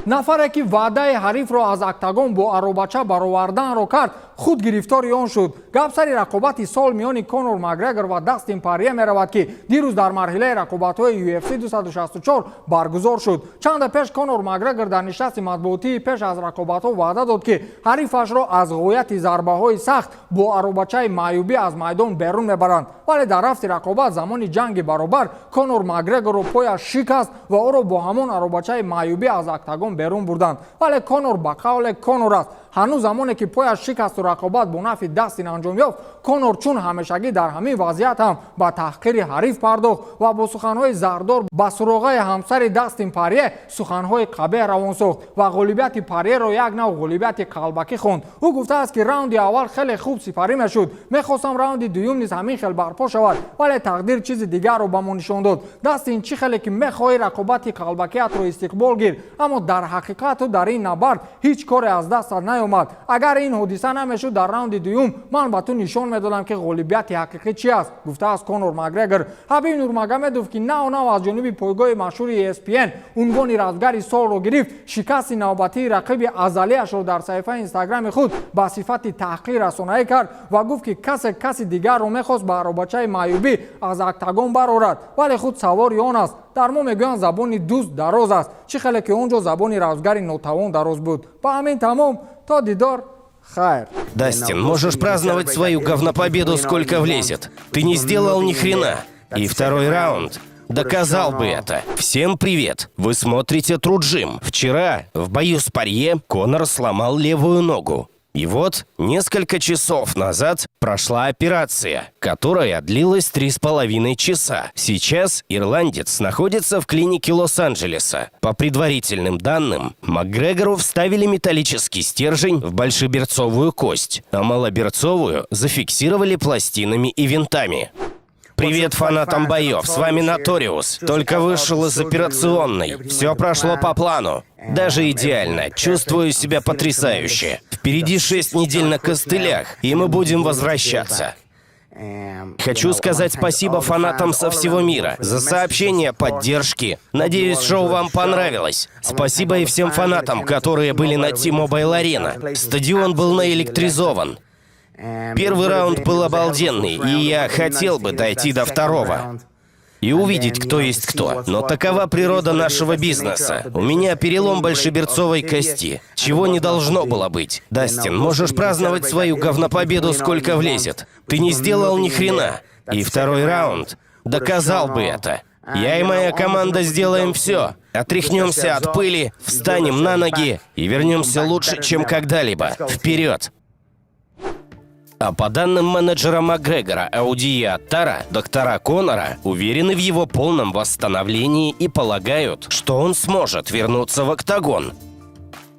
нафаре ки ваъдаи ҳарифро аз октагон бо аробача бароварданро кард худ гирифтори он шуд. гап сари рақобати сол миёни Конор Макгрегор ва Дастин Порье меравад ки дирӯз дар марҳилаи рақобатҳои UFC 264 баргузор шуд. чанда пеш Конор Макгрегор дар нишасти матбуотии пеш аз рақобатҳо ваъда дод ки ҳарифашро аз ғояти зарбаҳои сахт бо аробачаи маъюбӣ аз майдон берун мебаранд. вале дар рафти рақобат замони ҷанги баробар Конор Макгрегорро пояш шикаст ва ӯро бо ҳамон аробачаи маъюбӣ аз октагон берун бурданд. вале Конор ба қавле Конор аст. ҳанӯз замоне ки пояш шикасту рақобат бо нафи Дастин анҷом ёфт, Конор чун ҳамешагӣ дар ҳамин вазъият ҳам ба таҳқири ҳариф пардохт ва бо суханҳои зардор ба суроғаи ҳамсари Дастин Порье суханҳои қабеҳ равон сохт ва ғолибияти Порьеро як нав ғолибияти қалбакӣ хонд. ӯ гуфтааст ки раунди аввал хеле хуб сипарӣ мешуд. мехостам раунди дуюм низ ҳамин хел барпо шавад, вале тақдир чизи дигарро ба мо нишон дод. Дастин чӣ хеле ки мехоҳӣ рақобати қалбакиятро истиқбол гир, аммо дар ҳақиқату дар ин набард ҳеҷ коре аз дастат наёмад. агар ин ҳодиса намешуд дар раунди дуюм, ман ба ту нишон медодам ки ғолибияти ҳақиқӣ чӣ аст, гуфтааст Конор Макгрегор. ҳабиб нурмагомедов ки нав аз ҷониби пойгоҳи машҳури ESPN унвони равзгари солро гирифт, шикасти навбатии рақиби азалиашро дар саҳифаи инстаграми худ ба сифати таҳқир расонаӣ кард ва гуфт ки каси дигарро мехост ба аробачаи маъюбӣ аз октагон барорад, вале худ савори он аст. дар мо мегӯянд забони дӯст дароз аст, чӣ хеле ки он ҷо забони равзгари нотавон дароз буд. ба ҳамин тамом, то дидор, хайр. Дастин, можешь праздновать свою говнопобеду сколько влезет. Ты не сделал ни хрена. И второй раунд доказал бы это. Всем привет! Вы смотрите True Gym. Вчера в бою с Порье Конор сломал левую ногу. И вот несколько часов назад прошла операция, которая длилась 3,5 часа. Сейчас ирландец находится в клинике Лос-Анджелеса. По предварительным данным, Макгрегору вставили металлический стержень в большеберцовую кость, а малоберцовую зафиксировали пластинами и винтами. Привет фанатам боев, с вами Notorious. Только вышел из операционной. Все прошло по плану. Даже идеально. Чувствую себя потрясающе. Впереди 6 недель на костылях, и мы будем возвращаться. Хочу сказать спасибо фанатам со всего мира за сообщения, поддержки. Надеюсь, шоу вам понравилось. Спасибо и всем фанатам, которые были на T-Mobile Arena. Стадион был наэлектризован. Первый раунд был обалденный, и я хотел бы дойти до второго и увидеть, кто есть кто. Но такова природа нашего бизнеса. У меня перелом большеберцовой кости, чего не должно было быть. Дастин, можешь праздновать свою говнопобеду сколько влезет. Ты не сделал ни хрена. И второй раунд доказал бы это. Я и моя команда сделаем все. Отряхнемся от пыли, встанем на ноги и вернемся лучше, чем когда-либо. Вперед! А по данным менеджера Макгрегора Аудия Аттара, доктора Конора уверены в его полном восстановлении и полагают, что он сможет вернуться в октагон.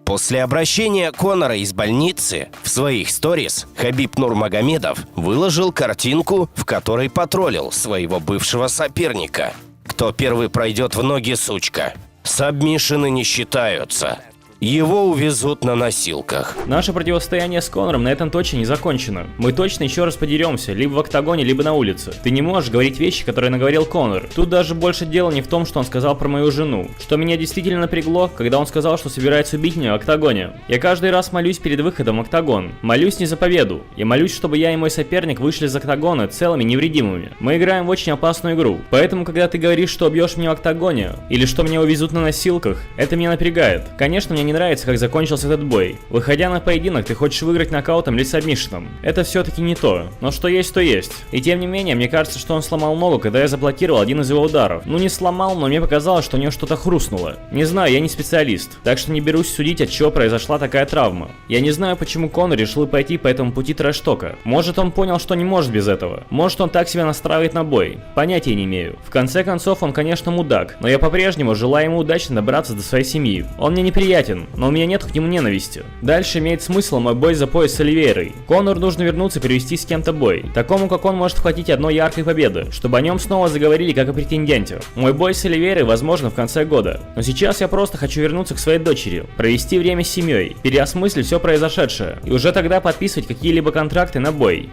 После обращения Конора из больницы в своих сторис Хабиб Нурмагомедов выложил картинку, в которой потроллил своего бывшего соперника. Кто первый пройдет в ноги, сучка? Сабмишины не считаются. Его увезут на носилках. Наше противостояние с Конором на этом точно не закончено. Мы точно еще раз подеремся, либо в октагоне, либо на улице. Ты не можешь говорить вещи, которые наговорил Конор. Тут даже больше дело не в том, что он сказал про мою жену. Что меня действительно напрягло, когда он сказал, что собирается убить меня в октагоне. Я каждый раз молюсь перед выходом в октагон. Молюсь не за победу. Я молюсь, чтобы я и мой соперник вышли из октагона целыми, невредимыми. Мы играем в очень опасную игру. Поэтому, когда ты говоришь, что убьешь меня в октагоне, или что меня увезут на носилках, это меня напрягает. Конечно, мне не нравится, как закончился этот бой. Выходя на поединок, ты хочешь выиграть нокаутом или сабмишином. Это все-таки не то. Но что есть, то есть. И тем не менее, мне кажется, что он сломал ногу, когда я заблокировал один из его ударов. Ну не сломал, но мне показалось, что у него что-то хрустнуло. Не знаю, я не специалист, так что не берусь судить, от чего произошла такая травма. Я не знаю, почему Конор решил пойти по этому пути трэш-тока. Может, он понял, что не может без этого. Может, он так себя настраивает на бой. Понятия не имею. В конце концов, он, конечно, мудак, но я по-прежнему желаю ему удачно добраться до своей семьи. Он мне неприятен, но у меня нет к нему ненависти. Дальше имеет смысл мой бой за пояс с Оливейрой. Конору нужно вернуться и перевести с кем-то бой. Такому, как он, может хватить одной яркой победы, чтобы о нем снова заговорили как о претенденте. Мой бой с Оливейрой возможно в конце года. Но сейчас я просто хочу вернуться к своей дочери, провести время с семьей, переосмыслить все произошедшее, и уже тогда подписывать какие-либо контракты на бой.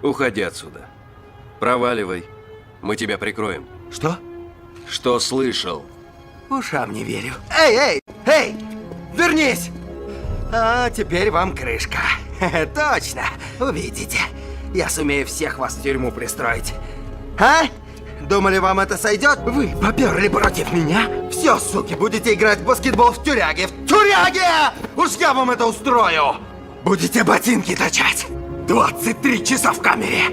Уходи отсюда. Проваливай. Мы тебя прикроем. Что? Что слышал? Ушам не верю. Эй! Вернись! А теперь вам крышка. Точно. Увидите. Я сумею всех вас в тюрьму пристроить. А? Думали, вам это сойдет? Вы поперли против меня? Все, суки, будете играть в баскетбол в тюряге. В тюряге! Уж я вам это устрою! Будете ботинки точать. 23 часа в камере.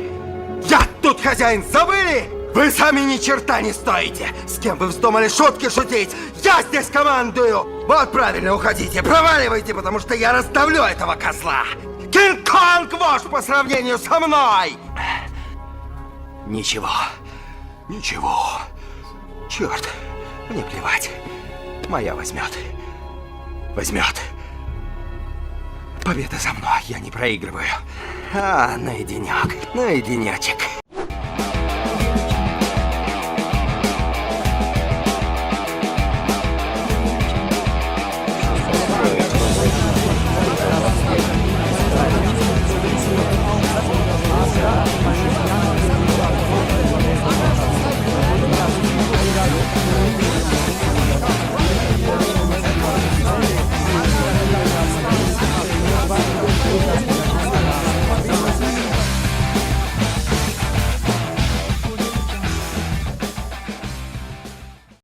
Я тут хозяин, забыли? Вы сами ни черта не стоите. С кем вы вздумали шутки шутить? Я здесь командую. Вот правильно, уходите, проваливайте, потому что я раздавлю этого козла. Кинг-Конг вождь по сравнению со мной. Ничего. Черт, мне плевать. Моя возьмет. Победа за мной, я не проигрываю. Наединечек.